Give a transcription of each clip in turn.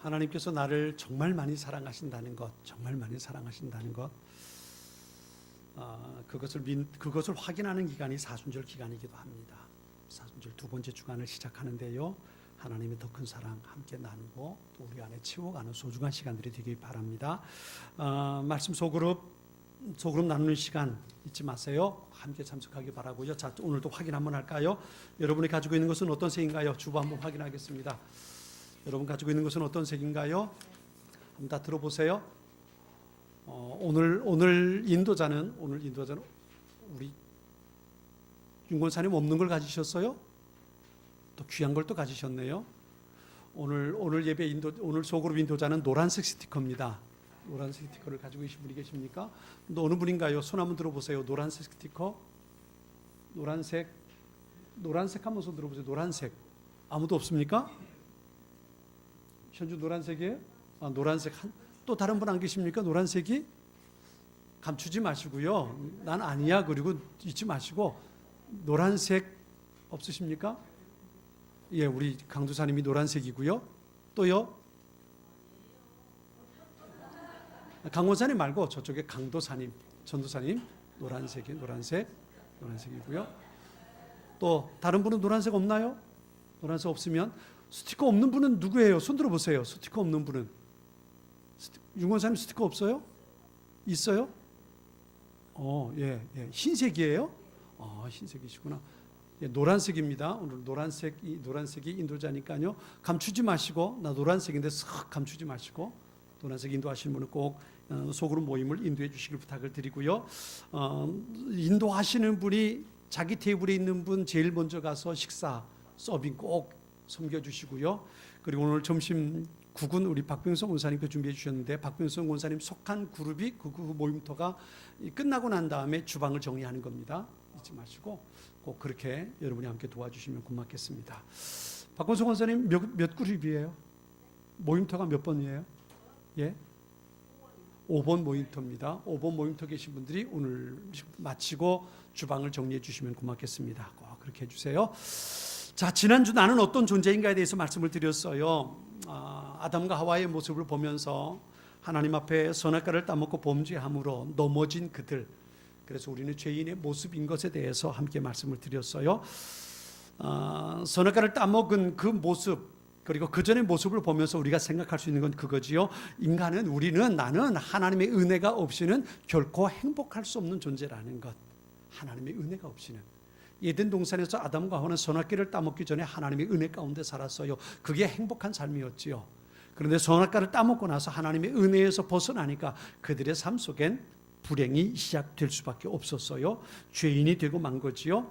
하나님께서 나를 정말 많이 사랑하신다는 것, 정말 많이 사랑하신다는 것, 그것을 확인하는 기간이 사순절 기간이기도 합니다. 사순절 두 번째 주간을 시작하는데요, 하나님의 더 큰 사랑 함께 나누고 또 우리 안에 채워가는 소중한 시간들이 되길 바랍니다. 말씀 소그룹 나누는 시간 잊지 마세요. 함께 참석하기 바라고요. 자, 오늘도 확인 한번 할까요? 여러분이 가지고 있는 것은 어떤 색인가요? 주보 한번 확인하겠습니다. 여러분 가지고 있는 것은 어떤 색인가요? 한번 다 들어보세요. 오늘 인도자는 우리 윤권사님 없는 걸 가지셨어요? 또 귀한 걸 또 가지셨네요. 오늘 예배 오늘 소그룹 인도자는 노란색 스티커입니다. 노란색 스티커를 가지고 계신 분이 계십니까? 또 어느 분인가요? 손 한번 들어보세요. 노란색 스티커. 노란색 한번 손 들어보세요. 노란색. 아무도 없습니까? 현주 노란색이에요? 노란색 또 다른 분 안 계십니까? 노란색이? 감추지 마시고요. 난 아니야. 그리고 잊지 마시고 노란색 없으십니까? 예, 우리 강도사님이 노란색이고요. 또요? 강원사님 말고 저쪽에 강도사님, 전도사님 노란색이고요. 또 다른 분은 노란색 없나요? 노란색 없으면 스티커 없는 분은 누구예요? 손 들어보세요. 스티커 없는 분은. 윤건사님 스티커 없어요? 있어요? 예. 흰색이에요? 흰색이시구나. 예, 노란색입니다. 오늘 노란색이 인도자니까요. 감추지 마시고, 나 노란색인데 싹 감추지 마시고, 노란색 인도하시는 분은 꼭 소그룹 모임을 인도해 주시길 부탁을 드리고요. 인도하시는 분이 자기 테이블에 있는 분 제일 먼저 가서 식사, 서빙 꼭 섬겨주시고요. 그리고 오늘 점심 국은 우리 박병성 원사님께 준비해 주셨는데, 박병성 원사님 속한 그룹이 그 모임터가 끝나고 난 다음에 주방을 정리하는 겁니다. 잊지 마시고 꼭 그렇게 여러분이 함께 도와주시면 고맙겠습니다. 박병성 원사님 몇 그룹이에요? 모임터가 몇 번이에요? 예? 5번 모임터입니다. 5번 모임터 계신 분들이 오늘 마치고 주방을 정리해 주시면 고맙겠습니다. 꼭 그렇게 해주세요. 자, 지난주 나는 어떤 존재인가에 대해서 말씀을 드렸어요. 아담과 하와의 모습을 보면서 하나님 앞에 선악과를 따먹고 범죄함으로 넘어진 그들, 그래서 우리는 죄인의 모습인 것에 대해서 함께 말씀을 드렸어요. 선악과를 따먹은 그 모습, 그리고 그 전의 모습을 보면서 우리가 생각할 수 있는 건 그거지요. 나는 하나님의 은혜가 없이는 결코 행복할 수 없는 존재라는 것. 하나님의 은혜가 없이는. 에덴 동산에서 아담과 하와는 선악과를 따먹기 전에 하나님의 은혜 가운데 살았어요. 그게 행복한 삶이었지요. 그런데 선악과를 따먹고 나서 하나님의 은혜에서 벗어나니까 그들의 삶 속엔 불행이 시작될 수밖에 없었어요. 죄인이 되고 만 거지요.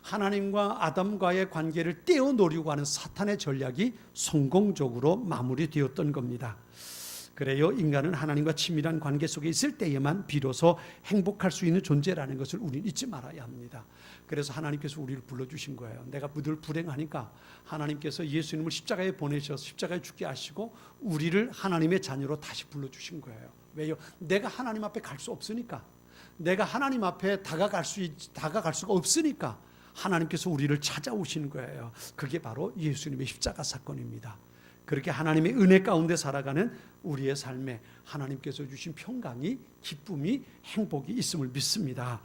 하나님과 아담과의 관계를 떼어놓으려고 하는 사탄의 전략이 성공적으로 마무리되었던 겁니다. 그래요, 인간은 하나님과 친밀한 관계 속에 있을 때에만 비로소 행복할 수 있는 존재라는 것을 우리는 잊지 말아야 합니다. 그래서 하나님께서 우리를 불러주신 거예요. 내가 늘 불행하니까 하나님께서 예수님을 십자가에 보내셔서 십자가에 죽게 하시고 우리를 하나님의 자녀로 다시 불러주신 거예요. 왜요? 내가 하나님 앞에 갈 수 없으니까, 내가 하나님 앞에 다가갈 수가 없으니까 하나님께서 우리를 찾아오신 거예요. 그게 바로 예수님의 십자가 사건입니다. 그렇게 하나님의 은혜 가운데 살아가는 우리의 삶에 하나님께서 주신 평강이, 기쁨이, 행복이 있음을 믿습니다.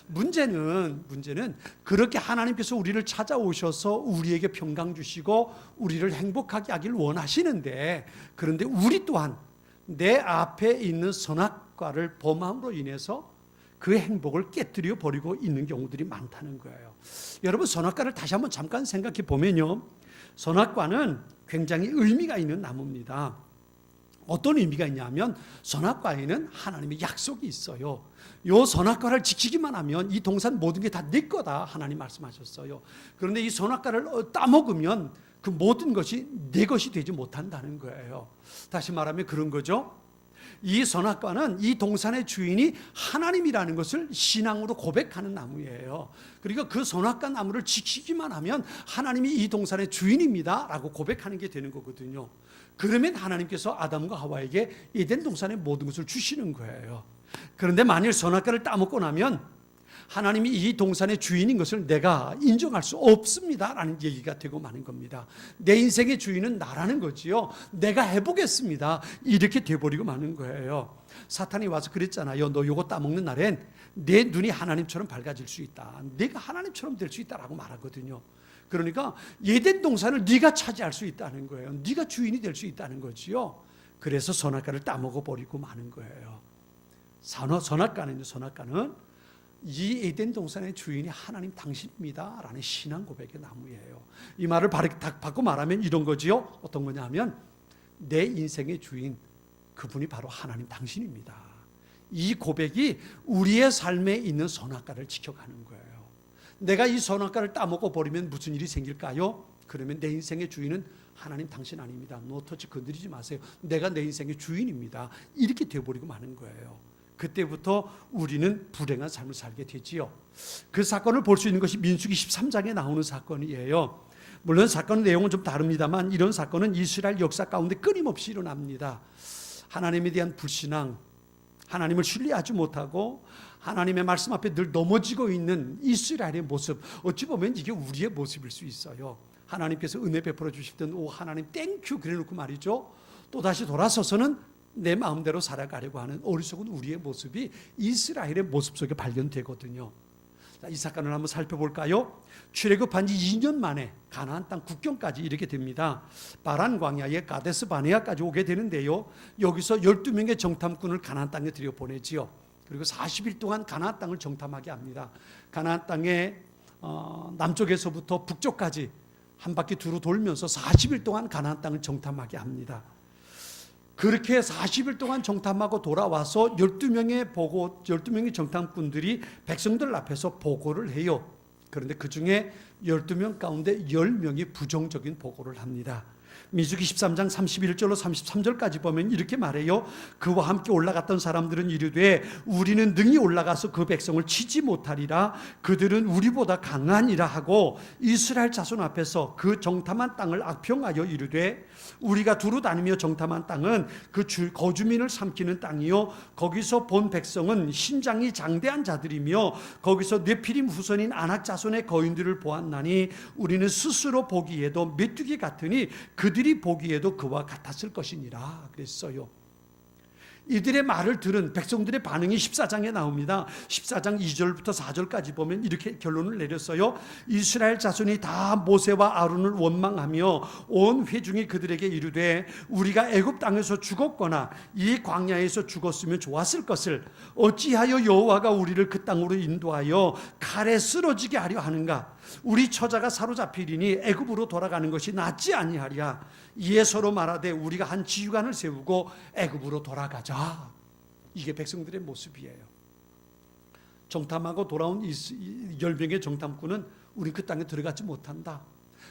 문제는 그렇게 하나님께서 우리를 찾아오셔서 우리에게 평강 주시고 우리를 행복하게 하길 원하시는데, 그런데 우리 또한 내 앞에 있는 선악과를 범함으로 인해서 그 행복을 깨뜨려 버리고 있는 경우들이 많다는 거예요. 여러분, 선악과를 다시 한번 잠깐 생각해 보면요, 선악과는 굉장히 의미가 있는 나무입니다. 어떤 의미가 있냐면 선악과에는 하나님의 약속이 있어요. 이 선악과를 지키기만 하면 이 동산 모든 게 다 내 거다, 하나님 말씀하셨어요. 그런데 이 선악과를 따먹으면 그 모든 것이 내 것이 되지 못한다는 거예요. 다시 말하면 그런 거죠. 이 선악과는 이 동산의 주인이 하나님이라는 것을 신앙으로 고백하는 나무예요. 그리고 그 선악과 나무를 지키기만 하면 하나님이 이 동산의 주인입니다 라고 고백하는 게 되는 거거든요. 그러면 하나님께서 아담과 하와에게 에덴 동산의 모든 것을 주시는 거예요. 그런데 만일 선악과를 따먹고 나면 하나님이 이 동산의 주인인 것을 내가 인정할 수 없습니다라는 얘기가 되고 마는 겁니다. 내 인생의 주인은 나라는 거지요. 내가 해보겠습니다. 이렇게 돼버리고 마는 거예요. 사탄이 와서 그랬잖아요. 너 요거 따먹는 날엔 내 눈이 하나님처럼 밝아질 수 있다. 내가 하나님처럼 될 수 있다라고 말하거든요. 그러니까 에덴 동산을 네가 차지할 수 있다는 거예요. 네가 주인이 될 수 있다는 거지요. 그래서 선악과를 따먹어 버리고 마는 거예요. 선악과는 이 에덴 동산의 주인이 하나님 당신입니다 라는 신앙 고백의 나무예요. 이 말을 바꿔 말하면 이런 거지요. 어떤 거냐면 내 인생의 주인 그분이 바로 하나님 당신입니다. 이 고백이 우리의 삶에 있는 선악과를 지켜가는 거예요. 내가 이 선악과를 따먹어 버리면 무슨 일이 생길까요? 그러면 내 인생의 주인은 하나님 당신 아닙니다. 노터치 건드리지 마세요. 내가 내 인생의 주인입니다. 이렇게 되어버리고 마는 거예요. 그때부터 우리는 불행한 삶을 살게 되지요. 그 사건을 볼 수 있는 것이 민수기 13장에 나오는 사건이에요. 물론 사건 내용은 좀 다릅니다만 이런 사건은 이스라엘 역사 가운데 끊임없이 일어납니다. 하나님에 대한 불신앙, 하나님을 신뢰하지 못하고 하나님의 말씀 앞에 늘 넘어지고 있는 이스라엘의 모습, 어찌 보면 이게 우리의 모습일 수 있어요. 하나님께서 은혜 베풀어 주실 오 하나님 땡큐 그래놓고 말이죠. 또다시 돌아서서는 내 마음대로 살아가려고 하는 어리석은 우리의 모습이 이스라엘의 모습 속에 발견되거든요. 자, 이 사건을 한번 살펴볼까요? 출애굽한 지 2년 만에 가나안 땅 국경까지 이르게 됩니다. 바란 광야의 가데스 바네아까지 오게 되는데요. 여기서 12명의 정탐꾼을 가나안 땅에 들여보내지요. 그리고 40일 동안 가나안 땅을 정탐하게 합니다. 가나안 땅의 남쪽에서부터 북쪽까지 한 바퀴 두루 돌면서 40일 동안 가나안 땅을 정탐하게 합니다. 그렇게 40일 동안 정탐하고 돌아와서 12명의 정탐꾼들이 백성들 앞에서 보고를 해요. 그런데 그 중에 12명 가운데 10명이 부정적인 보고를 합니다. 민수기 13장 31절로 33절까지 보면 이렇게 말해요. 그와 함께 올라갔던 사람들은 이르되 우리는 능히 올라가서 그 백성을 치지 못하리라. 그들은 우리보다 강하니라 하고 이스라엘 자손 앞에서 그 정탐한 땅을 악평하여 이르되 우리가 두루 다니며 정탐한 땅은 그 거주민을 삼키는 땅이요 거기서 본 백성은 신장이 장대한 자들이며 거기서 뇌피림 후손인 아낙 자손의 거인들을 보았나니 우리는 스스로 보기에도 메뚜기 같으니 그들이 보기에도 그와 같았을 것이니라 그랬어요. 이들의 말을 들은 백성들의 반응이 14장에 나옵니다. 14장 2절부터 4절까지 보면 이렇게 결론을 내렸어요. 이스라엘 자손이 다 모세와 아론을 원망하며 온 회중이 그들에게 이르되 우리가 애굽 땅에서 죽었거나 이 광야에서 죽었으면 좋았을 것을 어찌하여 여호와가 우리를 그 땅으로 인도하여 칼에 쓰러지게 하려 하는가? 우리 처자가 사로잡히리니 애굽으로 돌아가는 것이 낫지 아니하랴. 이에 서로 말하되 우리가 한 지휘관을 세우고 애굽으로 돌아가자. 이게 백성들의 모습이에요. 정탐하고 돌아온 10명의 정탐꾼은 우리 그 땅에 들어가지 못한다.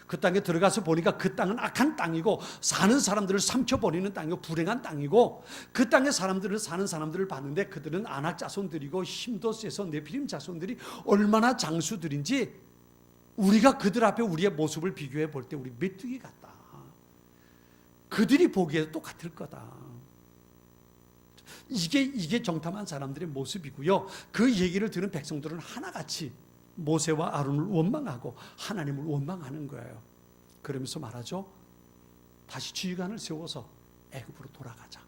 그 땅에 들어가서 보니까 그 땅은 악한 땅이고 사는 사람들을 삼켜버리는 땅이고 불행한 땅이고 그 땅에 사는 사람들을 봤는데 그들은 아낙 자손들이고 힘도 세서 네피림 자손들이 얼마나 장수들인지 우리가 그들 앞에 우리의 모습을 비교해 볼 때 우리 메뚜기 같다. 그들이 보기에도 똑같을 거다. 이게 정탐한 사람들의 모습이고요. 그 얘기를 들은 백성들은 하나같이 모세와 아론을 원망하고 하나님을 원망하는 거예요. 그러면서 말하죠. 다시 지휘관을 세워서 애굽으로 돌아가자.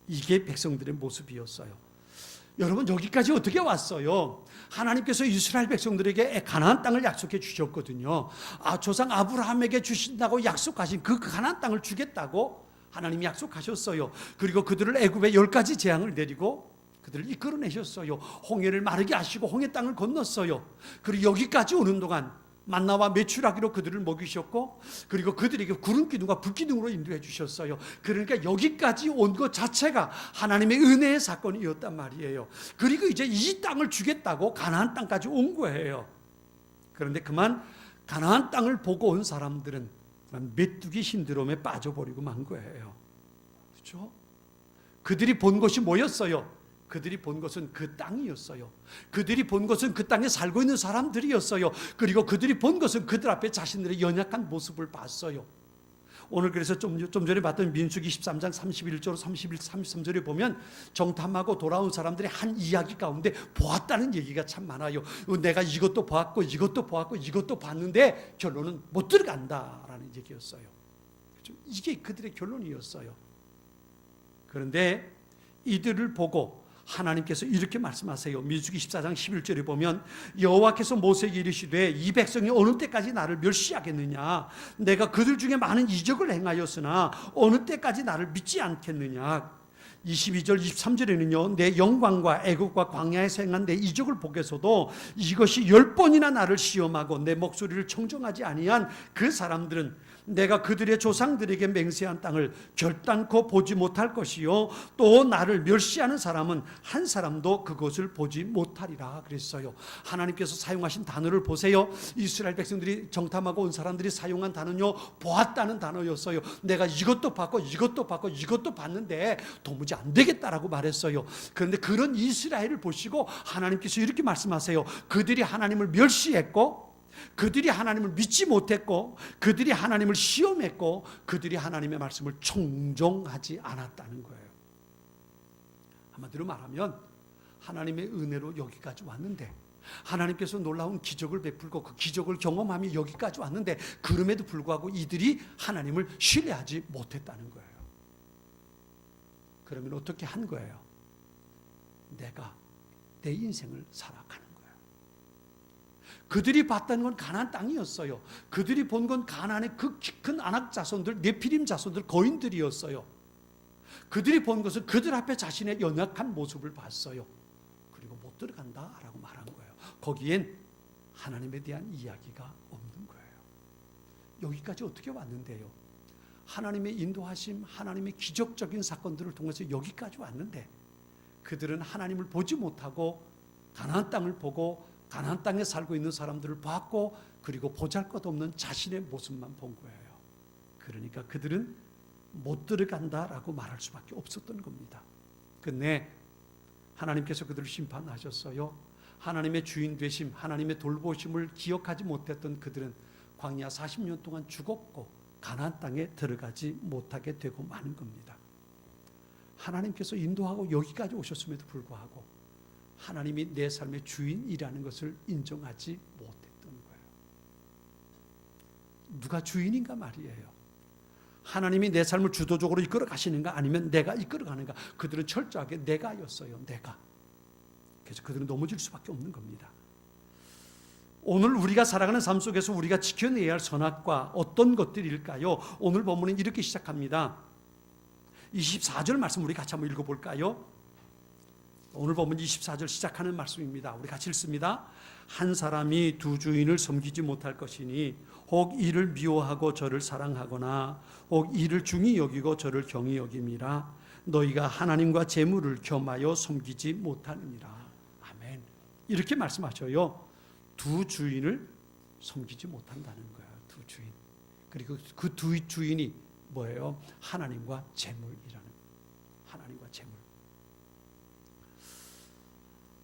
이게 백성들의 모습이었어요. 여러분 여기까지 어떻게 왔어요? 하나님께서 이스라엘 백성들에게 가나안 땅을 약속해 주셨거든요. 조상 아브라함에게 주신다고 약속하신 그 가나안 땅을 주겠다고 하나님이 약속하셨어요. 그리고 그들을 애굽에 10가지 재앙을 내리고 그들을 이끌어내셨어요. 홍해를 마르게 하시고 홍해 땅을 건넜어요. 그리고 여기까지 오는 동안 만나와 메추라기로 그들을 먹이셨고 그리고 그들에게 구름 기둥과 불 기둥으로 인도해 주셨어요. 그러니까 여기까지 온 것 자체가 하나님의 은혜의 사건이었단 말이에요. 그리고 이제 이 땅을 주겠다고 가나안 땅까지 온 거예요. 그런데 그만 가나안 땅을 보고 온 사람들은 메뚜기 신드롬에 빠져버리고 만 거예요. 그렇죠? 그들이 본 것이 뭐였어요? 그들이 본 것은 그 땅이었어요. 그들이 본 것은 그 땅에 살고 있는 사람들이었어요. 그리고 그들이 본 것은 그들 앞에 자신들의 연약한 모습을 봤어요. 오늘 그래서 좀 전에 봤던 민수기 13장 31절 31, 33절에 보면 정탐하고 돌아온 사람들의 한 이야기 가운데 보았다는 얘기가 참 많아요. 내가 이것도 보았고 이것도 보았고 이것도 봤는데 결론은 못 들어간다라는 얘기였어요. 이게 그들의 결론이었어요. 그런데 이들을 보고 하나님께서 이렇게 말씀하세요. 민수기 14장 11절에 보면 여호와께서 모세에게 이르시되 이 백성이 어느 때까지 나를 멸시하겠느냐, 내가 그들 중에 많은 이적을 행하였으나 어느 때까지 나를 믿지 않겠느냐. 22절 23절에는요 내 영광과 애국과 광야에서 행한 내 이적을 보게서도 이것이 10번이나 나를 시험하고 내 목소리를 청정하지 아니한 그 사람들은 내가 그들의 조상들에게 맹세한 땅을 결단코 보지 못할 것이요 또 나를 멸시하는 사람은 한 사람도 그것을 보지 못하리라 그랬어요. 하나님께서 사용하신 단어를 보세요. 이스라엘 백성들이 정탐하고 온 사람들이 사용한 단어는요 보았다는 단어였어요. 내가 이것도 봤고 이것도 봤고 이것도 봤는데 도무지 안 되겠다라고 말했어요. 그런데 그런 이스라엘을 보시고 하나님께서 이렇게 말씀하세요. 그들이 하나님을 멸시했고 그들이 하나님을 믿지 못했고 그들이 하나님을 시험했고 그들이 하나님의 말씀을 청종하지 않았다는 거예요. 한마디로 말하면 하나님의 은혜로 여기까지 왔는데 하나님께서 놀라운 기적을 베풀고 그 기적을 경험하며 여기까지 왔는데 그럼에도 불구하고 이들이 하나님을 신뢰하지 못했다는 거예요. 그러면 어떻게 한 거예요? 내가 내 인생을 살아가는 거예요. 그들이 봤다는 건 가나안 땅이었어요. 그들이 본 건 가나안의 그 큰 아낙 자손들, 네피림 자손들, 거인들이었어요. 그들이 본 것은 그들 앞에 자신의 연약한 모습을 봤어요. 그리고 못 들어간다라고 말한 거예요. 거기엔 하나님에 대한 이야기가 없는 거예요. 여기까지 어떻게 왔는데요? 하나님의 인도하심, 하나님의 기적적인 사건들을 통해서 여기까지 왔는데 그들은 하나님을 보지 못하고 가나안 땅을 보고 가나안 땅에 살고 있는 사람들을 봤고 그리고 보잘것없는 자신의 모습만 본 거예요. 그러니까 그들은 못 들어간다라고 말할 수밖에 없었던 겁니다. 근데 하나님께서 그들을 심판하셨어요. 하나님의 주인 되심, 하나님의 돌보심을 기억하지 못했던 그들은 광야 40년 동안 죽었고 가나안 땅에 들어가지 못하게 되고 마는 겁니다. 하나님께서 인도하고 여기까지 오셨음에도 불구하고 하나님이 내 삶의 주인이라는 것을 인정하지 못했던 거예요. 누가 주인인가 말이에요. 하나님이 내 삶을 주도적으로 이끌어 가시는가 아니면 내가 이끌어 가는가. 그들은 철저하게 내가였어요. 내가. 그래서 그들은 넘어질 수밖에 없는 겁니다. 오늘 우리가 살아가는 삶 속에서 우리가 지켜내야 할 선악과 어떤 것들일까요? 오늘 본문은 이렇게 시작합니다. 24절 말씀 우리 같이 한번 읽어볼까요? 오늘 보면 24절 시작하는 말씀입니다. 우리 같이 읽습니다. 한 사람이 두 주인을 섬기지 못할 것이니 혹 이를 미워하고 저를 사랑하거나 혹 이를 중히 여기고 저를 경히 여김이라. 너희가 하나님과 재물을 겸하여 섬기지 못하느니라. 아멘. 이렇게 말씀하셔요. 두 주인을 섬기지 못한다는 거예요. 두 주인. 그리고 그 두 주인이 뭐예요? 하나님과 재물이라는. 하나님과 재물.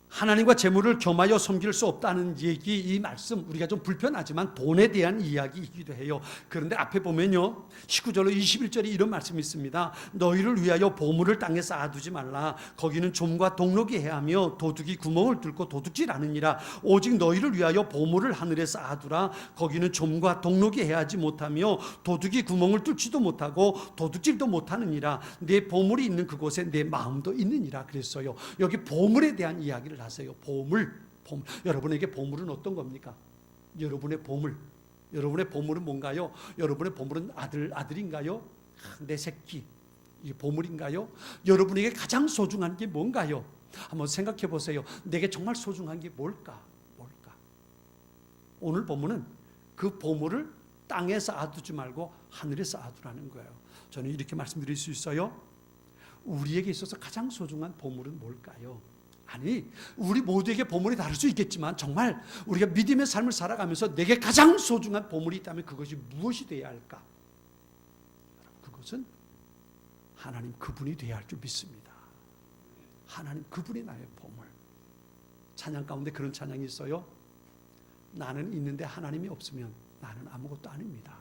하나님과 재물을 겸하여 섬길 수 없다는 얘기, 이 말씀 우리가 좀 불편하지만 돈에 대한 이야기이기도 해요. 그런데 앞에 보면요 19절로 21절에 이런 말씀이 있습니다. 너희를 위하여 보물을 땅에 쌓아두지 말라. 거기는 좀과 동록이 해하며 도둑이 구멍을 뚫고 도둑질하느니라. 오직 너희를 위하여 보물을 하늘에 쌓아두라. 거기는 좀과 동록이 해하지 못하며 도둑이 구멍을 뚫지도 못하고 도둑질도 못하느니라. 내 보물이 있는 그곳에 내 마음도 있느니라 그랬어요. 여기 보물에 대한 이야기를 하세요. 보물. 여러분에게 보물은 어떤 겁니까? 여러분의 보물. 여러분의 보물은 뭔가요? 여러분의 보물은 아들인가요? 내 새끼. 이게 보물인가요? 여러분에게 가장 소중한 게 뭔가요? 한번 생각해 보세요. 내게 정말 소중한 게 뭘까? 오늘 본문은 그 보물을 땅에 쌓아두지 말고 하늘에 쌓아두라는 거예요. 저는 이렇게 말씀드릴 수 있어요. 우리에게 있어서 가장 소중한 보물은 뭘까요? 아니, 우리 모두에게 보물이 다를 수 있겠지만 정말 우리가 믿음의 삶을 살아가면서 내게 가장 소중한 보물이 있다면 그것이 무엇이 되어야 할까? 그것은 하나님 그분이 되어야 할 줄 믿습니다. 하나님 그분이 나의 보물. 찬양 가운데 그런 찬양이 있어요. 나는 있는데 하나님이 없으면 나는 아무것도 아닙니다.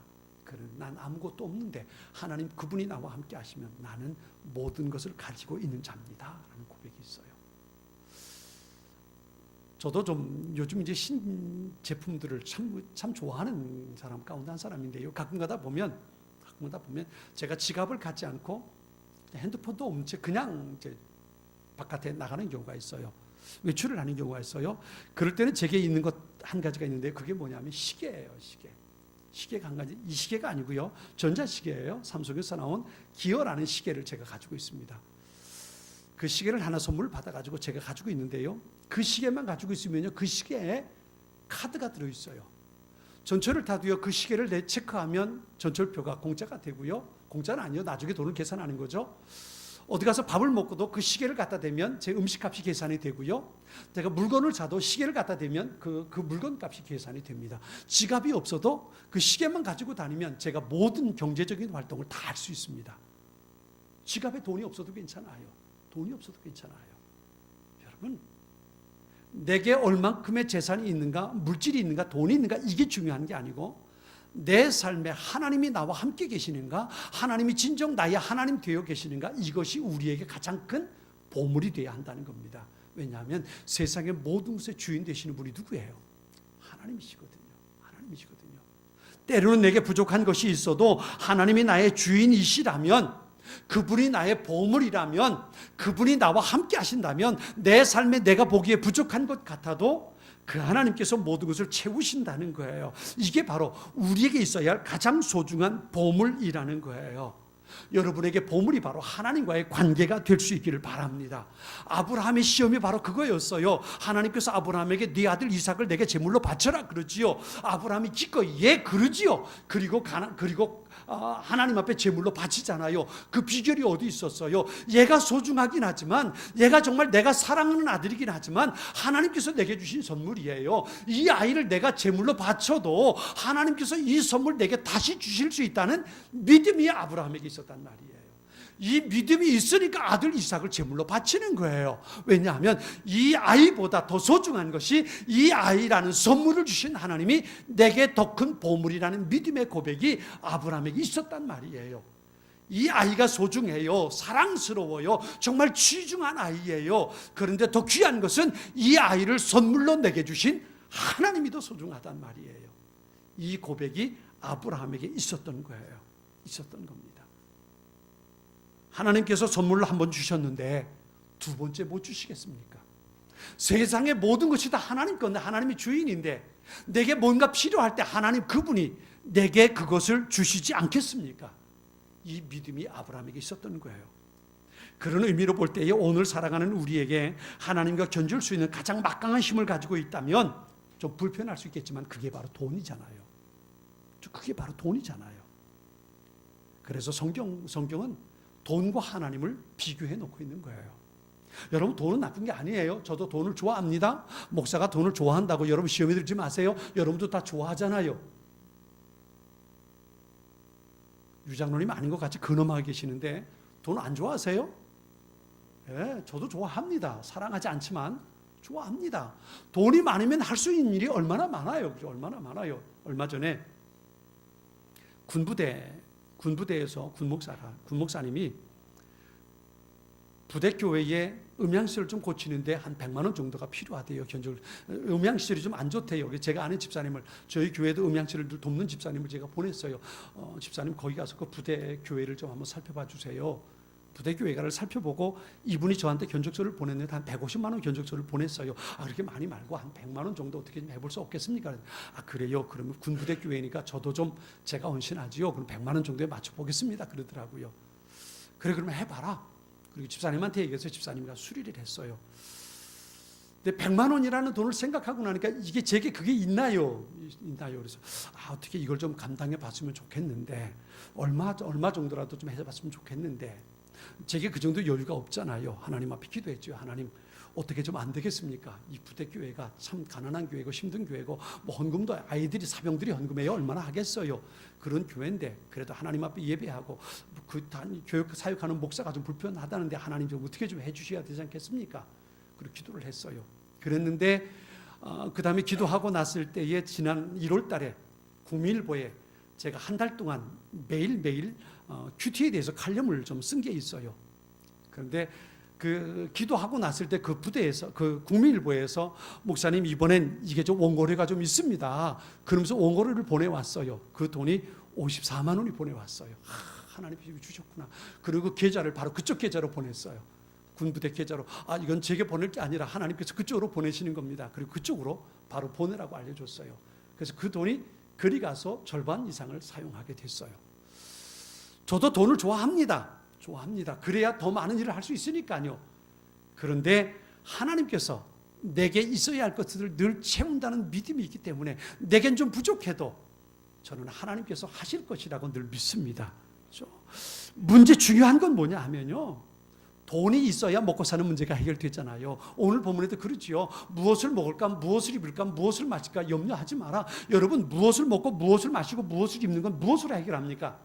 난 아무것도 없는데 하나님 그분이 나와 함께 하시면 나는 모든 것을 가지고 있는 자입니다 라는 고백이 있어요. 저도 좀 요즘 이제 신제품들을 참 좋아하는 사람 가운데 한 사람인데요. 가끔가다 보면 제가 지갑을 갖지 않고 핸드폰도 없는 채 그냥 이제 바깥에 나가는 경우가 있어요. 외출을 하는 경우가 있어요. 그럴 때는 제게 있는 것 한 가지가 있는데 그게 뭐냐면 시계예요. 시계가 한 가지. 이 시계가 아니고요. 전자시계예요. 삼성에서 나온 기어라는 시계를 제가 가지고 있습니다. 그 시계를 하나 선물 받아가지고 제가 가지고 있는데요. 그 시계만 가지고 있으면요. 그 시계에 카드가 들어있어요. 전철을 타도요. 그 시계를 체크하면 전철표가 공짜가 되고요. 공짜는 아니요. 나중에 돈을 계산하는 거죠. 어디 가서 밥을 먹고도 그 시계를 갖다 대면 제 음식값이 계산이 되고요. 제가 물건을 사도 시계를 갖다 대면 그 물건값이 계산이 됩니다. 지갑이 없어도 그 시계만 가지고 다니면 제가 모든 경제적인 활동을 다 할 수 있습니다. 지갑에 돈이 없어도 괜찮아요. 돈이 없어도 괜찮아요. 여러분, 내게 얼만큼의 재산이 있는가, 물질이 있는가, 돈이 있는가 이게 중요한 게 아니고 내 삶에 하나님이 나와 함께 계시는가, 하나님이 진정 나의 하나님 되어 계시는가, 이것이 우리에게 가장 큰 보물이 되어야 한다는 겁니다. 왜냐하면 세상의 모든 것의 주인 되시는 분이 누구예요? 하나님이시거든요. 때로는 내게 부족한 것이 있어도 하나님이 나의 주인이시라면, 그분이 나의 보물이라면, 그분이 나와 함께 하신다면 내 삶에 내가 보기에 부족한 것 같아도 그 하나님께서 모든 것을 채우신다는 거예요. 이게 바로 우리에게 있어야 할 가장 소중한 보물이라는 거예요. 여러분에게 보물이 바로 하나님과의 관계가 될 수 있기를 바랍니다. 아브라함의 시험이 바로 그거였어요. 하나님께서 아브라함에게 네 아들 이삭을 내게 제물로 바쳐라 그러지요. 아브라함이 기꺼이 예 그러지요. 그리고 하나님 앞에 제물로 바치잖아요. 그 비결이 어디 있었어요? 얘가 소중하긴 하지만, 얘가 정말 내가 사랑하는 아들이긴 하지만 하나님께서 내게 주신 선물이에요. 이 아이를 내가 제물로 바쳐도 하나님께서 이 선물 내게 다시 주실 수 있다는 믿음이 아브라함에게 있었단 말이에요. 이 믿음이 있으니까 아들 이삭을 제물로 바치는 거예요. 왜냐하면 이 아이보다 더 소중한 것이 이 아이라는 선물을 주신 하나님이 내게 더 큰 보물이라는 믿음의 고백이 아브라함에게 있었단 말이에요. 이 아이가 소중해요. 사랑스러워요. 정말 귀중한 아이예요. 그런데 더 귀한 것은 이 아이를 선물로 내게 주신 하나님이 더 소중하단 말이에요. 이 고백이 아브라함에게 있었던 거예요. 있었던 겁니다. 하나님께서 선물로 한 번 주셨는데 두 번째 못 주시겠습니까? 세상의 모든 것이 다 하나님 건데, 하나님이 주인인데 내게 뭔가 필요할 때 하나님 그분이 내게 그것을 주시지 않겠습니까? 이 믿음이 아브라함에게 있었던 거예요. 그런 의미로 볼 때에 오늘 살아가는 우리에게 하나님과 견줄 수 있는 가장 막강한 힘을 가지고 있다면, 좀 불편할 수 있겠지만 그게 바로 돈이잖아요. 그게 바로 돈이잖아요. 그래서 성경은 돈과 하나님을 비교해 놓고 있는 거예요. 여러분, 돈은 나쁜 게 아니에요. 저도 돈을 좋아합니다. 목사가 돈을 좋아한다고 여러분 시험에 들지 마세요. 여러분도 다 좋아하잖아요. 유장로님 아닌 것 같이 근엄하게 계시는데 돈 안 좋아하세요? 네, 저도 좋아합니다. 사랑하지 않지만 좋아합니다. 돈이 많으면 할 수 있는 일이 얼마나 많아요. 그죠? 얼마나 많아요. 얼마 전에 군부대에서 군목사님이 부대 교회에 음향시설을 좀 고치는데 한 100만 원 정도가 필요하대요. 음향시설이 좀 안 좋대요. 제가 아는 집사님을, 저희 교회도 음향시설을 돕는 집사님을 제가 보냈어요. 집사님 거기 가서 그 부대 교회를 좀 한번 살펴봐 주세요. 부대 교회가를 살펴보고 이분이 저한테 견적서를 보냈는데 한 150만 원 견적서를 보냈어요. 그렇게 많이 말고 한 100만 원 정도 어떻게 좀 해볼 수 없겠습니까? 그래요. 그러면 군부대 교회니까 저도 좀 제가 헌신하지요. 그럼 100만 원 정도에 맞춰보겠습니다. 그러더라고요. 그래, 그러면 해봐라. 그리고 집사님한테 얘기해서 집사님과 수리를 했어요. 근데 100만 원이라는 돈을 생각하고 나니까 이게 제게 그게 있나요? 그래서 어떻게 이걸 좀 감당해 봤으면 좋겠는데, 얼마 정도라도 좀 해봤으면 좋겠는데, 제게 그 정도 여유가 없잖아요. 하나님 앞에 기도했죠. 하나님, 어떻게 좀 안 되겠습니까? 이 부대 교회가 참 가난한 교회고 힘든 교회고, 뭐 헌금도 아이들이, 사병들이 헌금해요. 얼마나 하겠어요. 그런 교회인데 그래도 하나님 앞에 예배하고 그 교육 사역하는 목사가 좀 불편하다는데 하나님 좀 어떻게 좀 해주셔야 되지 않겠습니까? 그리고 기도를 했어요. 그랬는데 그 다음에 기도하고 났을 때에 지난 1월 달에 구밀보에 제가 한 달 동안 매일매일 큐티에 대해서 칼럼을 좀 쓴 게 있어요. 그런데 그 기도하고 났을 때 그 부대에서, 그 국민일보에서 목사님 이번엔 이게 좀 원고료가 좀 있습니다. 그러면서 원고료를 보내왔어요. 그 돈이 54만 원이 보내왔어요. 하나님이 주셨구나. 그리고 계좌를 바로 그쪽 계좌로 보냈어요. 군부대 계좌로. 이건 제게 보낼 게 아니라 하나님께서 그쪽으로 보내시는 겁니다. 그리고 그쪽으로 바로 보내라고 알려줬어요. 그래서 그 돈이 그리 가서 절반 이상을 사용하게 됐어요. 저도 돈을 좋아합니다. 그래야 더 많은 일을 할 수 있으니까요. 그런데 하나님께서 내게 있어야 할 것들을 늘 채운다는 믿음이 있기 때문에 내겐 좀 부족해도 저는 하나님께서 하실 것이라고 늘 믿습니다. 문제 중요한 건 뭐냐 하면요, 돈이 있어야 먹고 사는 문제가 해결되잖아요. 오늘 본문에도 그렇지요. 무엇을 먹을까, 무엇을 입을까, 무엇을 마실까 염려하지 마라. 여러분, 무엇을 먹고 무엇을 마시고 무엇을 입는 건 무엇으로 해결합니까?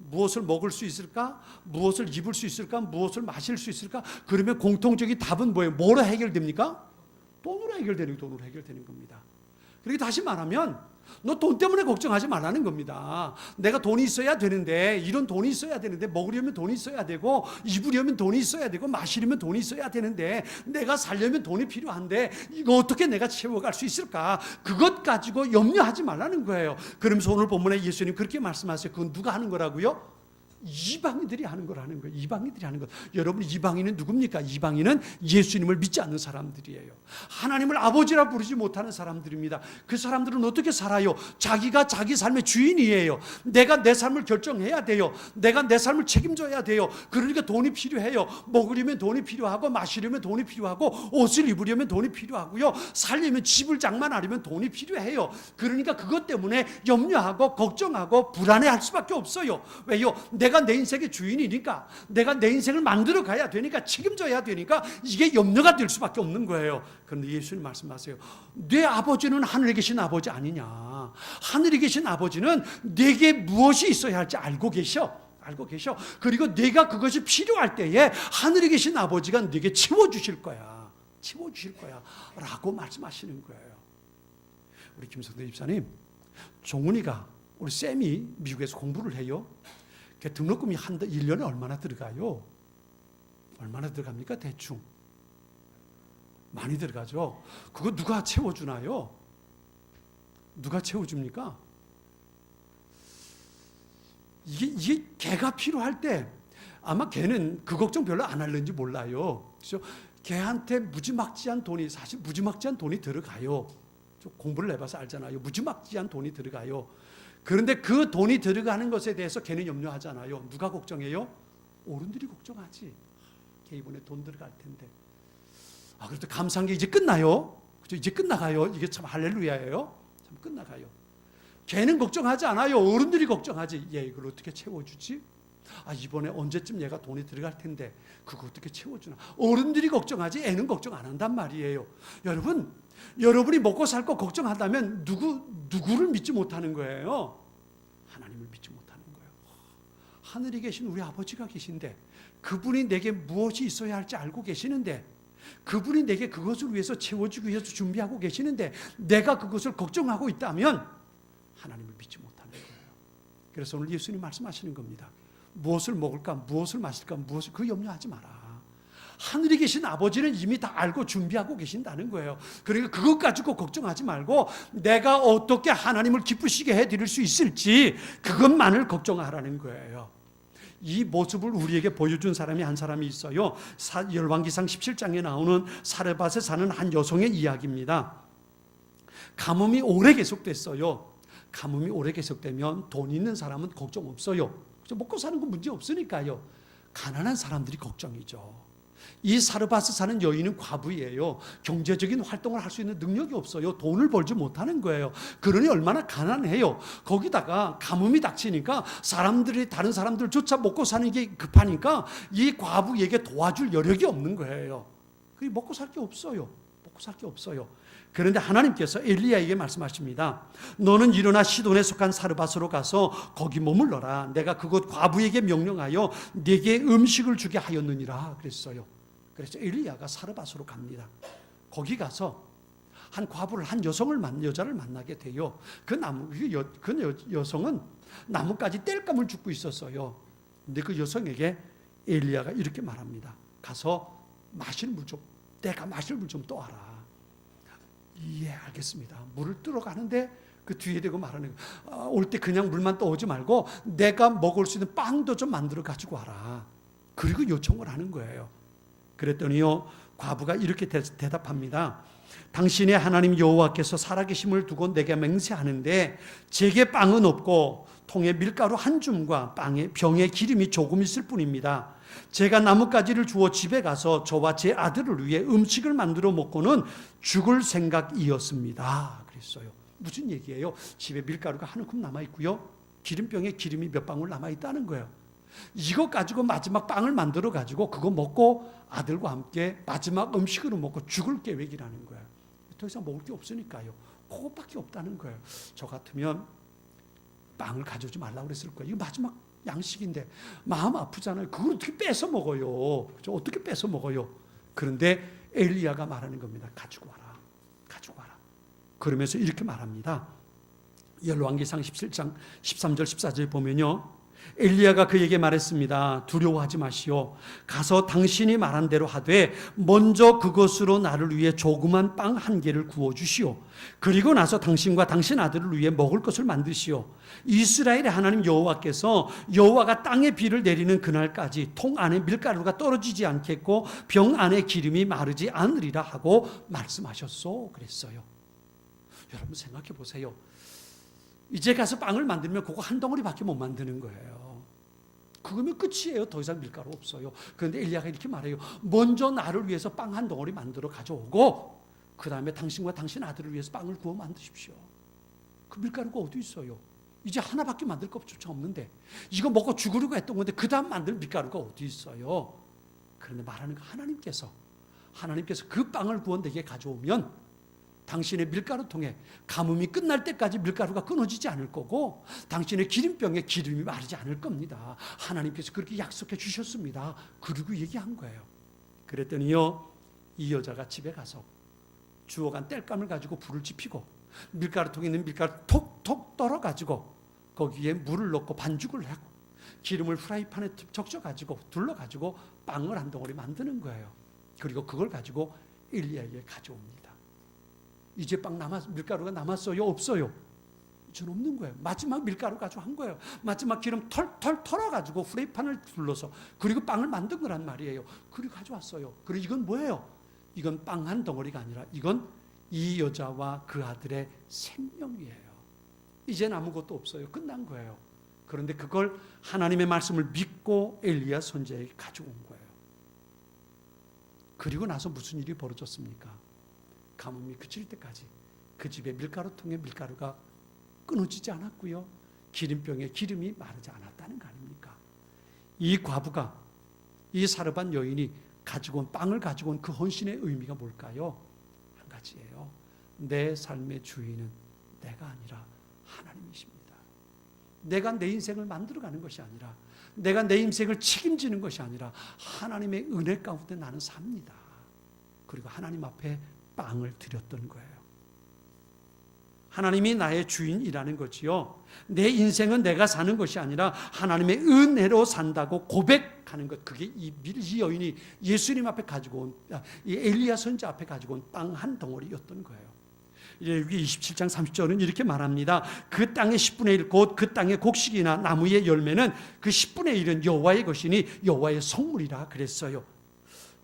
무엇을 먹을 수 있을까? 무엇을 입을 수 있을까? 무엇을 마실 수 있을까? 그러면 공통적인 답은 뭐예요? 뭐로 해결됩니까? 돈으로 해결되는 겁니다. 그렇게 다시 말하면 너 돈 때문에 걱정하지 말라는 겁니다. 내가 돈이 있어야 되는데, 이런 돈이 있어야 되는데, 먹으려면 돈이 있어야 되고, 입으려면 돈이 있어야 되고, 마시려면 돈이 있어야 되는데, 내가 살려면 돈이 필요한데 이거 어떻게 내가 채워갈 수 있을까? 그것 가지고 염려하지 말라는 거예요. 그러면서 오늘 본문에 예수님 그렇게 말씀하세요. 그건 누가 하는 거라고요? 이방인들이 하는 거라는 거예요. 이방인들이 하는 것. 여러분, 이방인은 누굽니까? 이방인은 예수님을 믿지 않는 사람들이에요. 하나님을 아버지라 부르지 못하는 사람들입니다. 그 사람들은 어떻게 살아요? 자기가 자기 삶의 주인이에요. 내가 내 삶을 결정해야 돼요. 내가 내 삶을 책임져야 돼요. 그러니까 돈이 필요해요. 먹으려면 돈이 필요하고, 마시려면 돈이 필요하고, 옷을 입으려면 돈이 필요하고요. 살려면, 집을 장만하려면 돈이 필요해요. 그러니까 그것 때문에 염려하고 걱정하고 불안해할 수밖에 없어요. 왜요? 내가 내 인생의 주인이니까, 내가 내 인생을 만들어 가야 되니까, 책임져야 되니까 이게 염려가 될 수밖에 없는 거예요. 그런데 예수님 말씀하세요. 내 아버지는 하늘에 계신 아버지 아니냐. 하늘에 계신 아버지는 내게 무엇이 있어야 할지 알고 계셔. 그리고 내가 그것이 필요할 때에 하늘에 계신 아버지가 내게 채워주실 거야 라고 말씀하시는 거예요. 우리 김성대 집사님, 종훈이가, 우리 쌤이 미국에서 공부를 해요. 등록금이 1년에 얼마나 들어가요? 얼마나 들어갑니까? 대충 많이 들어가죠. 그거 누가 채워주나요? 누가 채워줍니까? 이게 걔가 필요할 때 아마 걔는 그 걱정 별로 안 하는지 몰라요. 그렇죠? 걔한테 무지막지한 돈이, 사실 무지막지한 돈이 들어가요. 공부를 해봐서 알잖아요. 무지막지한 돈이 들어가요. 그런데 그 돈이 들어가는 것에 대해서 걔는 염려하잖아요. 누가 걱정해요? 어른들이 걱정하지. 걔 이번에 돈 들어갈 텐데. 그래도 감사한 게 이제 끝나요. 그죠? 이제 끝나가요. 이게 참 할렐루야예요. 참 끝나가요. 걔는 걱정하지 않아요. 어른들이 걱정하지. 얘 이걸 어떻게 채워주지? 이번에 언제쯤 얘가 돈이 들어갈 텐데 그거 어떻게 채워주나? 어른들이 걱정하지 애는 걱정 안 한단 말이에요. 여러분, 여러분이 먹고 살 거 걱정한다면 누구를 믿지 못하는 거예요? 하나님을 믿지 못하는 거예요. 하늘에 계신 우리 아버지가 계신데, 그분이 내게 무엇이 있어야 할지 알고 계시는데, 그분이 내게 그것을 위해서 채워주기 위해서 준비하고 계시는데, 내가 그것을 걱정하고 있다면 하나님을 믿지 못하는 거예요. 그래서 오늘 예수님 말씀하시는 겁니다. 무엇을 먹을까, 무엇을 마실까, 그 염려하지 마라. 하늘에 계신 아버지는 이미 다 알고 준비하고 계신다는 거예요. 그러니까 그것 가지고 걱정하지 말고 내가 어떻게 하나님을 기쁘시게 해드릴 수 있을지 그것만을 걱정하라는 거예요. 이 모습을 우리에게 보여준 사람이 한 사람이 있어요. 열왕기상 17장에 나오는 사르밧에 사는 한 여성의 이야기입니다. 가뭄이 오래 계속됐어요. 가뭄이 오래 계속되면 돈 있는 사람은 걱정 없어요. 먹고 사는 건 문제 없으니까요. 가난한 사람들이 걱정이죠. 이 사르밧에 사는 여인은 과부예요. 경제적인 활동을 할 수 있는 능력이 없어요. 돈을 벌지 못하는 거예요. 그러니 얼마나 가난해요. 거기다가 가뭄이 닥치니까 다른 사람들조차 먹고 사는 게 급하니까 이 과부에게 도와줄 여력이 없는 거예요. 먹고 살 게 없어요. 그런데 하나님께서 엘리야에게 말씀하십니다. 너는 일어나 시돈에 속한 사르밧으로 가서 거기 머물러라. 내가 그곳 과부에게 명령하여 네게 음식을 주게 하였느니라 그랬어요. 그래서 엘리야가 사르밧으로 갑니다. 거기 가서 한 과부를, 한 여자를 만나게 돼요. 그 여성은 나뭇가지 땔감을 줍고 있었어요. 근데 그 여성에게 엘리야가 이렇게 말합니다. 가서 마실 물 좀, 내가 마실 물 좀 떠와라. 예, 알겠습니다. 물을 뜨러 가는데 그 뒤에 대고 말하는 거예요. 올 때 그냥 물만 떠오지 말고 내가 먹을 수 있는 빵도 좀 만들어 가지고 와라. 그리고 요청을 하는 거예요. 그랬더니요, 과부가 이렇게 대답합니다. 당신의 하나님 여호와께서 살아계심을 두고 내게 맹세하는데 제게 빵은 없고 통에 밀가루 한 줌과 병에 기름이 조금 있을 뿐입니다. 제가 나뭇가지를 주워 집에 가서 저와 제 아들을 위해 음식을 만들어 먹고는 죽을 생각이었습니다. 그랬어요. 무슨 얘기예요? 집에 밀가루가 한 움큼 남아있고요, 기름병에 기름이 몇 방울 남아있다는 거예요. 이거 가지고 마지막 빵을 만들어 가지고 그거 먹고 아들과 함께 마지막 음식으로 먹고 죽을 계획이라는 거예요. 더 이상 먹을 게 없으니까요. 그것밖에 없다는 거예요. 저 같으면 빵을 가져오지 말라고 그랬을 거예요. 이거 마지막 양식인데 마음 아프잖아요. 그걸 어떻게 뺏어 먹어요? 어떻게 뺏어 먹어요? 그런데 엘리야가 말하는 겁니다. 가지고 와라. 가지고 와라. 그러면서 이렇게 말합니다. 열왕기상 17장 13절 14절 보면요, 엘리야가 그에게 말했습니다. 두려워하지 마시오. 가서 당신이 말한 대로 하되 먼저 그것으로 나를 위해 조그만 빵 한 개를 구워 주시오. 그리고 나서 당신과 당신 아들을 위해 먹을 것을 만드시오. 이스라엘의 하나님 여호와께서 여호와가 땅에 비를 내리는 그날까지 통 안에 밀가루가 떨어지지 않겠고 병 안에 기름이 마르지 않으리라 하고 말씀하셨소. 그랬어요. 여러분 생각해 보세요. 이제 가서 빵을 만들면 그거 한 덩어리밖에 못 만드는 거예요. 그거면 끝이에요. 더 이상 밀가루 없어요. 그런데 엘리야가 이렇게 말해요. 먼저 나를 위해서 빵 한 덩어리 만들어 가져오고 그 다음에 당신과 당신 아들을 위해서 빵을 구워 만드십시오. 그 밀가루가 어디 있어요? 이제 하나밖에 만들 것조차 없는데 이거 먹고 죽으려고 했던 건데 그 다음 만들 밀가루가 어디 있어요? 그런데 말하는 거 하나님께서 그 빵을 구워 내게 가져오면 당신의 밀가루통에 가뭄이 끝날 때까지 밀가루가 끊어지지 않을 거고 당신의 기름병에 기름이 마르지 않을 겁니다. 하나님께서 그렇게 약속해 주셨습니다. 그리고 얘기한 거예요. 그랬더니요, 이 여자가 집에 가서 주워간 땔감을 가지고 불을 지피고 밀가루통에 있는 밀가루 톡톡 떨어가지고 거기에 물을 넣고 반죽을 하고 기름을 프라이팬에 적셔가지고 둘러가지고 빵을 한 덩어리 만드는 거예요. 그리고 그걸 가지고 엘리야에게 가져옵니다. 이제 밀가루가 남았어요? 없어요? 전 없는 거예요. 마지막 밀가루 가지고 한 거예요. 마지막 기름 털털 털어가지고 프라이팬을 둘러서 그리고 빵을 만든 거란 말이에요. 그리고 가져왔어요. 그리고 이건 뭐예요? 이건 빵 한 덩어리가 아니라 이건 이 여자와 그 아들의 생명이에요. 이젠 아무것도 없어요. 끝난 거예요. 그런데 그걸 하나님의 말씀을 믿고 엘리야 선지자에게 가져온 거예요. 그리고 나서 무슨 일이 벌어졌습니까? 가뭄이 그칠 때까지 그 집에 밀가루통에 밀가루가 끊어지지 않았고요, 기름병에 기름이 마르지 않았다는 거 아닙니까? 이 과부가, 이 사르반 여인이 가지고 온 빵을 가지고 온 그 헌신의 의미가 뭘까요? 한 가지예요. 내 삶의 주인은 내가 아니라 하나님이십니다. 내가 내 인생을 만들어가는 것이 아니라, 내가 내 인생을 책임지는 것이 아니라 하나님의 은혜 가운데 나는 삽니다. 그리고 하나님 앞에 빵을 드렸던 거예요. 하나님이 나의 주인이라는 거지요. 내 인생은 내가 사는 것이 아니라 하나님의 은혜로 산다고 고백하는 것. 그게 이 여인이 예수님 앞에 가지고 온, 이 엘리야 선지자 앞에 가지고 온 빵 한 덩어리였던 거예요. 여기 27장 30절은 이렇게 말합니다. 그 땅의 10분의 1, 곧 그 땅의 곡식이나 나무의 열매는 그 10분의 1은 여호와의 것이니 여호와의 성물이라 그랬어요.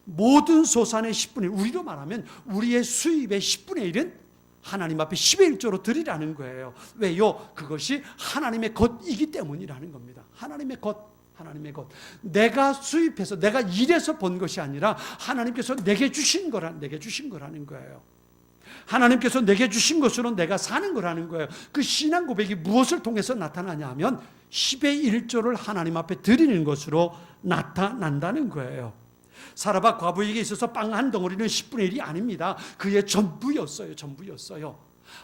모든 소산의 10분의 1, 우리로 말하면 우리의 수입의 10분의 1은 하나님 앞에 10의 1조로 드리라는 거예요. 왜요? 그것이 하나님의 것이기 때문이라는 겁니다. 하나님의 것, 하나님의 것. 내가 수입해서 내가 일해서 번 것이 아니라 하나님께서 내게 주신 거라는 거예요. 하나님께서 내게 주신 것으로 내가 사는 거라는 거예요. 그 신앙 고백이 무엇을 통해서 나타나냐 하면 10의 1조를 하나님 앞에 드리는 것으로 나타난다는 거예요. 사라밧 과부에게 있어서 빵 한 덩어리는 10분의 1이 아닙니다. 그의 전부였어요.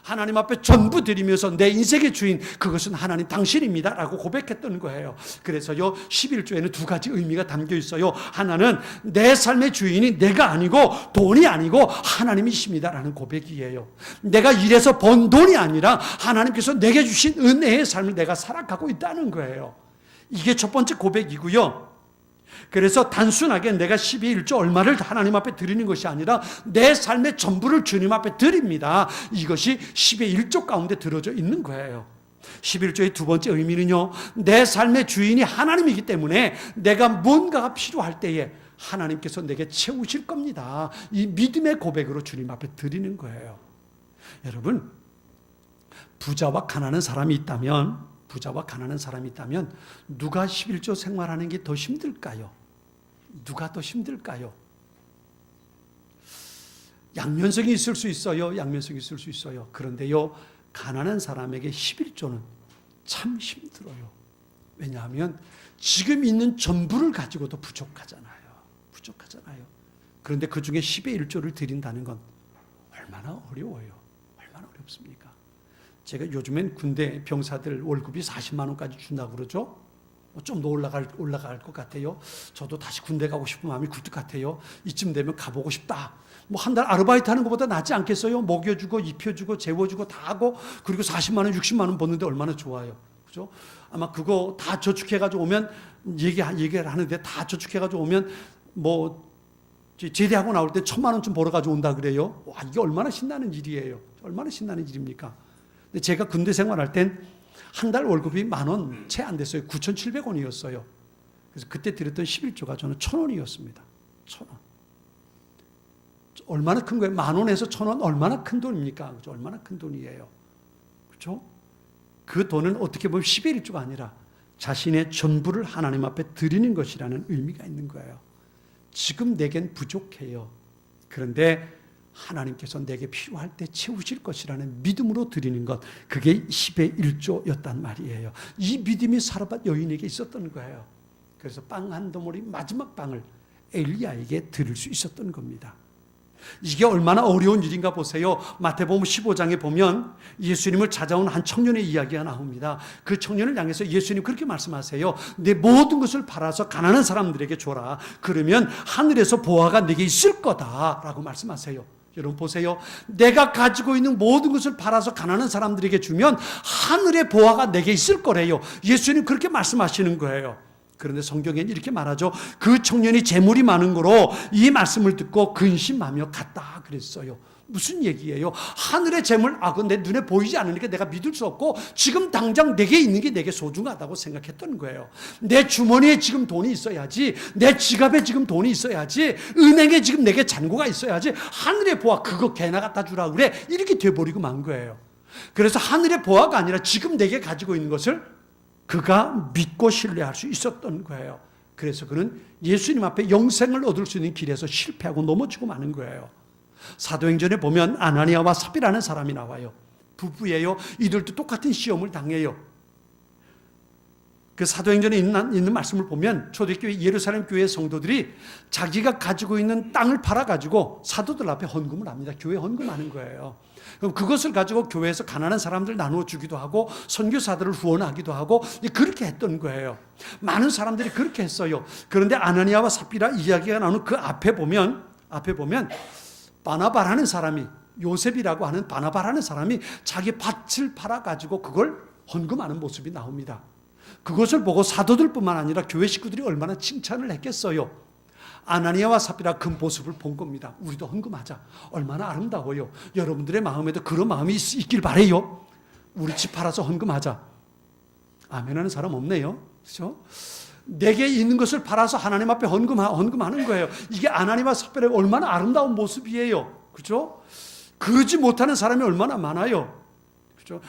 하나님 앞에 전부 드리면서 내 인생의 주인 그것은 하나님 당신입니다 라고 고백했던 거예요. 그래서요 11조에는 두 가지 의미가 담겨 있어요. 하나는 내 삶의 주인이 내가 아니고 돈이 아니고 하나님이십니다 라는 고백이에요. 내가 일해서 번 돈이 아니라 하나님께서 내게 주신 은혜의 삶을 내가 살아가고 있다는 거예요. 이게 첫 번째 고백이고요. 그래서 단순하게 내가 12일조 얼마를 하나님 앞에 드리는 것이 아니라 내 삶의 전부를 주님 앞에 드립니다. 이것이 12일조 가운데 들어져 있는 거예요. 11조의 두 번째 의미는요, 내 삶의 주인이 하나님이기 때문에 내가 뭔가가 필요할 때에 하나님께서 내게 채우실 겁니다. 이 믿음의 고백으로 주님 앞에 드리는 거예요. 여러분, 부자와 가난한 사람이 있다면 누가 11조 생활하는 게 더 힘들까요? 누가 더 힘들까요? 양면성이 있을 수 있어요. 그런데요, 가난한 사람에게 11조는 참 힘들어요. 왜냐하면 지금 있는 전부를 가지고도 부족하잖아요. 그런데 그 중에 10의 1조를 드린다는 건 얼마나 어려워요. 얼마나 어렵습니까? 제가 요즘엔 군대 병사들 월급이 40만 원까지 준다고 그러죠. 좀 더 올라갈 것 같아요. 저도 다시 군대 가고 싶은 마음이 굴뚝 같아요. 이쯤 되면 가보고 싶다. 뭐 한 달 아르바이트 하는 것보다 낫지 않겠어요? 먹여주고 입혀주고 재워주고 다 하고 그리고 40만 원 60만 원 버는데 얼마나 좋아요. 그죠? 아마 그거 다 저축해가지고 오면 얘기를 하는데 다 저축해가지고 오면 뭐 제대하고 나올 때 1,000만 원쯤 벌어가지고 온다 그래요. 와, 이게 얼마나 신나는 일이에요. 얼마나 신나는 일입니까? 근데 제가 군대 생활할 땐 한 달 월급이 10,000원 채 안 됐어요. 9,700원이었어요. 그래서 그때 드렸던 11조가 저는 1,000원이었습니다. 1,000원. 얼마나 큰 거예요? 10,000원에서 1,000원 얼마나 큰 돈입니까? 그죠? 얼마나 큰 돈이에요. 그렇죠? 그 돈은 어떻게 보면 11조가 아니라 자신의 전부를 하나님 앞에 드리는 것이라는 의미가 있는 거예요. 지금 내겐 부족해요. 그런데 하나님께서 내게 필요할 때 채우실 것이라는 믿음으로 드리는 것, 그게 10의 1조였단 말이에요. 이 믿음이 사르밧 여인에게 있었던 거예요. 그래서 빵 한 덩어리 마지막 빵을 엘리야에게 드릴 수 있었던 겁니다. 이게 얼마나 어려운 일인가 보세요. 마태복음 15장에 보면 예수님을 찾아온 한 청년의 이야기가 나옵니다. 그 청년을 향해서 예수님 그렇게 말씀하세요. 내 모든 것을 팔아서 가난한 사람들에게 줘라. 그러면 하늘에서 보화가 내게 있을 거다라고 말씀하세요. 여러분 보세요. 내가 가지고 있는 모든 것을 팔아서 가난한 사람들에게 주면 하늘의 보화가 내게 있을 거래요. 예수님 그렇게 말씀하시는 거예요. 그런데 성경에는 이렇게 말하죠. 그 청년이 재물이 많은 거로 이 말씀을 듣고 근심하며 갔다 그랬어요. 무슨 얘기예요? 하늘의 재물, 그건 내 눈에 보이지 않으니까 내가 믿을 수 없고 지금 당장 내게 있는 게 내게 소중하다고 생각했던 거예요. 내 주머니에 지금 돈이 있어야지, 내 지갑에 지금 돈이 있어야지, 은행에 지금 내게 잔고가 있어야지, 하늘의 보화 그거 개나 갖다 주라 그래, 이렇게 돼버리고 만 거예요. 그래서 하늘의 보화가 아니라 지금 내게 가지고 있는 것을 그가 믿고 신뢰할 수 있었던 거예요. 그래서 그는 예수님 앞에 영생을 얻을 수 있는 길에서 실패하고 넘어지고 마는 거예요. 사도행전에 보면 아나니아와 삽비라는 사람이 나와요. 부부예요. 이들도 똑같은 시험을 당해요. 그 사도행전에 있는 말씀을 보면 초대교회 예루살렘 교회 성도들이 자기가 가지고 있는 땅을 팔아가지고 사도들 앞에 헌금을 합니다. 교회 헌금하는 거예요. 그럼 그것을 가지고 교회에서 가난한 사람들 나누어 주기도 하고 선교사들을 후원하기도 하고 그렇게 했던 거예요. 많은 사람들이 그렇게 했어요. 그런데 아나니아와 삽비라 이야기가 나오는 그 앞에 보면 바나바라는 사람이, 요셉이라고 하는 바나바라는 사람이 자기 밭을 팔아가지고 그걸 헌금하는 모습이 나옵니다. 그것을 보고 사도들뿐만 아니라 교회 식구들이 얼마나 칭찬을 했겠어요. 아나니아와 삽비라 그 모습을 본 겁니다. 우리도 헌금하자. 얼마나 아름다워요. 여러분들의 마음에도 그런 마음이 있길 바래요. 우리 집 팔아서 헌금하자. 아멘하는 사람 없네요. 그렇죠? 내게 있는 것을 팔아서 하나님 앞에 헌금하는 거예요. 이게 아나니아와 삽비라의 얼마나 아름다운 모습이에요. 그렇죠? 그러지 못하는 사람이 얼마나 많아요. 그렇죠?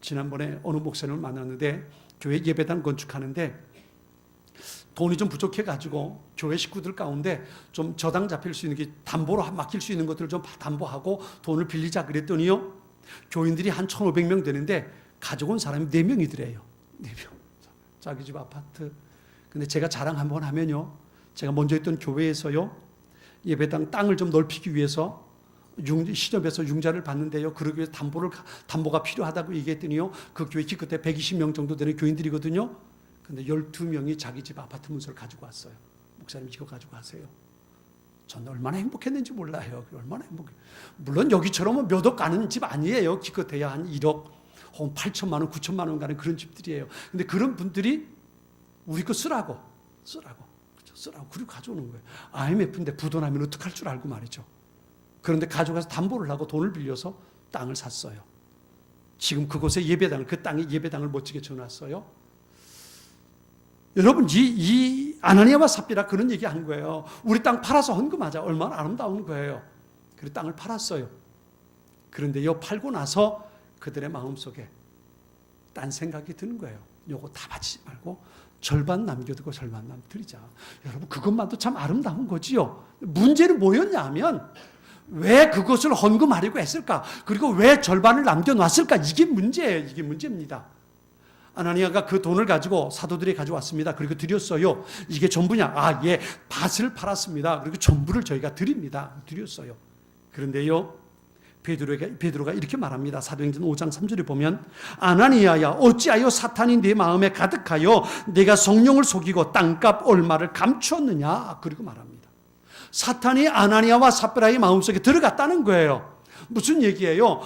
지난번에 어느 목사님을 만났는데 교회 예배당 건축하는데 돈이 좀 부족해가지고 교회 식구들 가운데 좀 저당 잡힐 수 있는 게 담보로 맡길 수 있는 것들을 좀 담보하고 돈을 빌리자 그랬더니요. 교인들이 한 1,500명 되는데 가져온 사람이 4명이더래요. 4명. 자기 집 아파트. 근데 제가 자랑 한번 하면요. 제가 먼저 했던 교회에서요. 예배당 땅을 좀 넓히기 위해서 시점에서 융자를 받는데요. 그러기 위해서 담보가 필요하다고 얘기했더니요. 그 교회 기껏해 120명 정도 되는 교인들이거든요. 근데 12명이 자기 집 아파트 문서를 가지고 왔어요. 목사님 이거 가지고 가세요. 저는 얼마나 행복했는지 몰라요. 얼마나 행복해. 물론 여기처럼 몇 억 가는 집 아니에요. 기껏해야 한 1억, 혹은 8천만 원, 9천만 원 가는 그런 집들이에요. 근데 그런 분들이 우리 거 쓰라고. 그리고 가져오는 거예요. IMF인데 부도나면 어떡할 줄 알고 말이죠. 그런데 가져가서 담보를 하고 돈을 빌려서 땅을 샀어요. 지금 그곳에 그 땅에 예배당을 멋지게 지어놨어요. 여러분, 이 아나니아와 삽비라 그런 얘기 한 거예요. 우리 땅 팔아서 헌금하자. 얼마나 아름다운 거예요. 그래서 땅을 팔았어요. 그런데요, 팔고 나서 그들의 마음속에 딴 생각이 드는 거예요. 요거 다 바치지 말고 절반 남겨두고 절반 드리자. 여러분, 그것만도 참 아름다운 거지요. 문제는 뭐였냐 하면 왜 그것을 헌금하려고 했을까? 그리고 왜 절반을 남겨놨을까? 이게 문제예요. 이게 문제입니다. 아나니아가 그 돈을 가지고 사도들이 가져왔습니다. 그리고 드렸어요. 이게 전부냐? 예, 밭을 팔았습니다. 그리고 전부를 저희가 드립니다. 드렸어요. 그런데요, 베드로가 이렇게 말합니다. 사도행전 5장 3절에 보면 아나니아야, 어찌하여 사탄이 네 마음에 가득하여 내가 성령을 속이고 땅값 얼마를 감추었느냐? 그리고 말합니다. 사탄이 아나니아와 삽비라의 마음속에 들어갔다는 거예요. 무슨 얘기예요?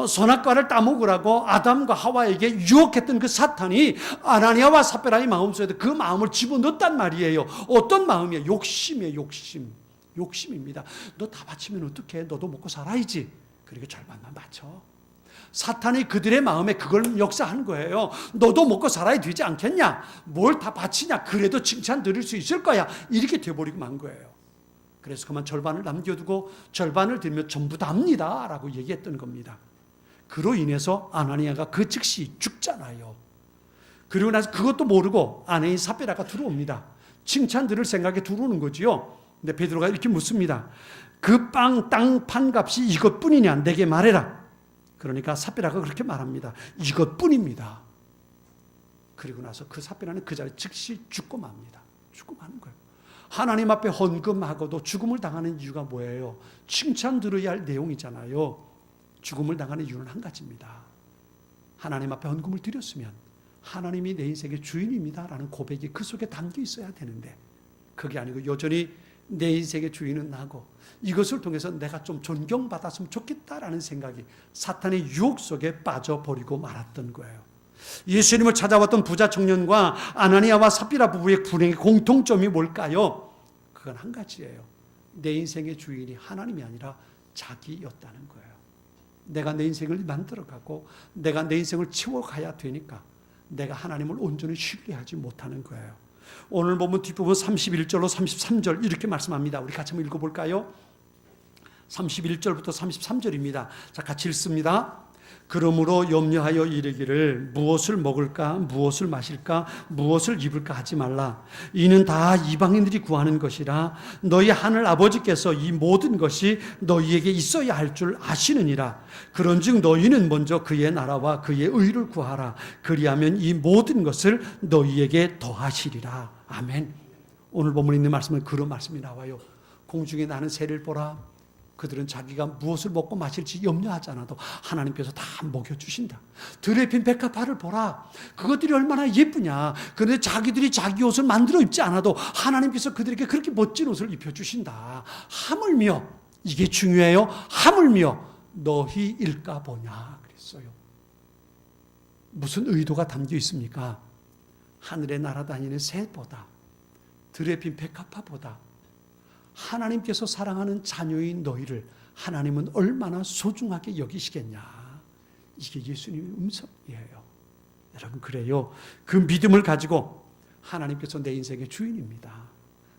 선악과를 따먹으라고 아담과 하와에게 유혹했던 그 사탄이 아나니아와 삽비라의 마음속에 그 마음을 집어넣었단 말이에요. 어떤 마음이에요? 욕심이에요. 욕심입니다. 너 다 바치면 어떡해? 너도 먹고 살아야지. 그리고 절반만 바쳐. 사탄이 그들의 마음에 그걸 역사한 거예요. 너도 먹고 살아야 되지 않겠냐? 뭘 다 바치냐? 그래도 칭찬 드릴 수 있을 거야. 이렇게 돼버리고 만 거예요. 그래서 그만 절반을 남겨두고 절반을 드리면 전부 다 합니다 라고 얘기했던 겁니다. 그로 인해서 아나니아가 그 즉시 죽잖아요. 그리고 나서 그것도 모르고 아내인 삽비라가 들어옵니다. 칭찬 들을 생각에 들어오는 거지요. 근데 베드로가 이렇게 묻습니다. 그 땅 판값이 이것뿐이냐? 내게 말해라. 그러니까 삽비라가 그렇게 말합니다. 이것뿐입니다. 그리고 나서 그 삽비라는 그 자리에 즉시 죽고 맙니다. 죽고 마는 거예요. 하나님 앞에 헌금하고도 죽음을 당하는 이유가 뭐예요? 칭찬 들어야 할 내용이잖아요. 죽음을 당하는 이유는 한 가지입니다. 하나님 앞에 헌금을 드렸으면 하나님이 내 인생의 주인입니다 라는 고백이 그 속에 담겨 있어야 되는데 그게 아니고 여전히 내 인생의 주인은 나고 이것을 통해서 내가 좀 존경받았으면 좋겠다라는 생각이 사탄의 유혹 속에 빠져버리고 말았던 거예요. 예수님을 찾아왔던 부자 청년과 아나니아와 삽비라 부부의 불행의 공통점이 뭘까요? 그건 한 가지예요. 내 인생의 주인이 하나님이 아니라 자기였다는 거예요. 내가 내 인생을 만들어가고 내가 내 인생을 채워가야 되니까 내가 하나님을 온전히 신뢰하지 못하는 거예요. 오늘 보면 뒷부분 31절로 33절 이렇게 말씀합니다. 우리 같이 한번 읽어볼까요? 31절부터 33절입니다. 자, 같이 읽습니다. 그러므로 염려하여 이르기를 무엇을 먹을까 무엇을 마실까 무엇을 입을까 하지 말라. 이는 다 이방인들이 구하는 것이라. 너희 하늘 아버지께서 이 모든 것이 너희에게 있어야 할 줄 아시느니라. 그런즉 너희는 먼저 그의 나라와 그의 의를 구하라. 그리하면 이 모든 것을 너희에게 더하시리라. 아멘. 오늘 본문에 있는 말씀은 그런 말씀이 나와요. 공중에 나는 새를 보라. 그들은 자기가 무엇을 먹고 마실지 염려하지 않아도 하나님께서 다 먹여주신다. 들에 핀 백합화를 보라. 그것들이 얼마나 예쁘냐. 그런데 자기들이 자기 옷을 만들어 입지 않아도 하나님께서 그들에게 그렇게 멋진 옷을 입혀주신다. 하물며 이게 중요해요. 하물며 너희 일까 보냐 그랬어요. 무슨 의도가 담겨 있습니까? 하늘에 날아다니는 새보다 들에 핀 백합화보다 하나님께서 사랑하는 자녀인 너희를 하나님은 얼마나 소중하게 여기시겠냐. 이게 예수님의 음성이에요. 여러분, 그래요. 그 믿음을 가지고 하나님께서 내 인생의 주인입니다.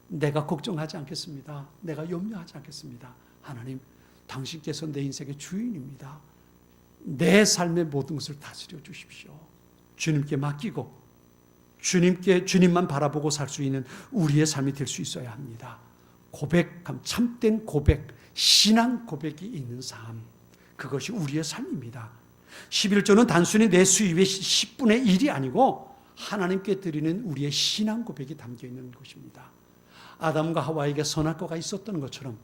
내가 걱정하지 않겠습니다. 내가 염려하지 않겠습니다. 하나님, 당신께서 내 인생의 주인입니다. 내 삶의 모든 것을 다스려 주십시오. 주님께 맡기고 주님만 바라보고 살 수 있는 우리의 삶이 될 수 있어야 합니다. 고백함, 참된 고백, 신앙 고백이 있는 삶, 그것이 우리의 삶입니다. 11조는 단순히 내 수입의 10분의 1이 아니고 하나님께 드리는 우리의 신앙 고백이 담겨 있는 것입니다. 아담과 하와에게 선악과가 있었던 것처럼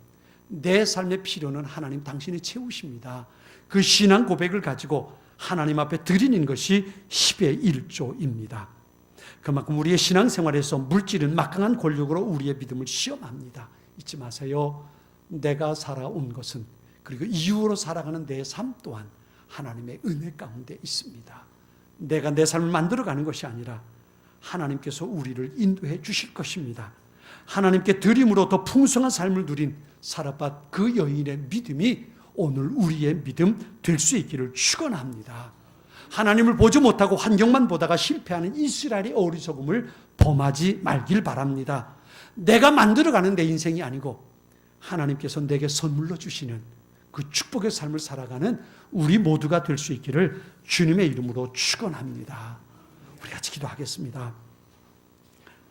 내 삶의 필요는 하나님 당신이 채우십니다. 그 신앙 고백을 가지고 하나님 앞에 드리는 것이 10의 1조입니다. 그만큼 우리의 신앙생활에서 물질은 막강한 권력으로 우리의 믿음을 시험합니다. 잊지 마세요. 내가 살아온 것은, 그리고 이후로 살아가는 내 삶 또한 하나님의 은혜 가운데 있습니다. 내가 내 삶을 만들어가는 것이 아니라 하나님께서 우리를 인도해 주실 것입니다. 하나님께 드림으로 더 풍성한 삶을 누린 사라밧 그 여인의 믿음이 오늘 우리의 믿음 될 수 있기를 축원합니다. 하나님을 보지 못하고 환경만 보다가 실패하는 이스라엘의 어리석음을 범하지 말길 바랍니다. 내가 만들어가는 내 인생이 아니고 하나님께서 내게 선물로 주시는 그 축복의 삶을 살아가는 우리 모두가 될 수 있기를 주님의 이름으로 축원합니다. 우리 같이 기도하겠습니다.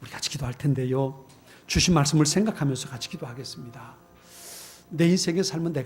우리 같이 기도할 텐데요. 주신 말씀을 생각하면서 같이 기도하겠습니다. 내 인생의 삶은 내가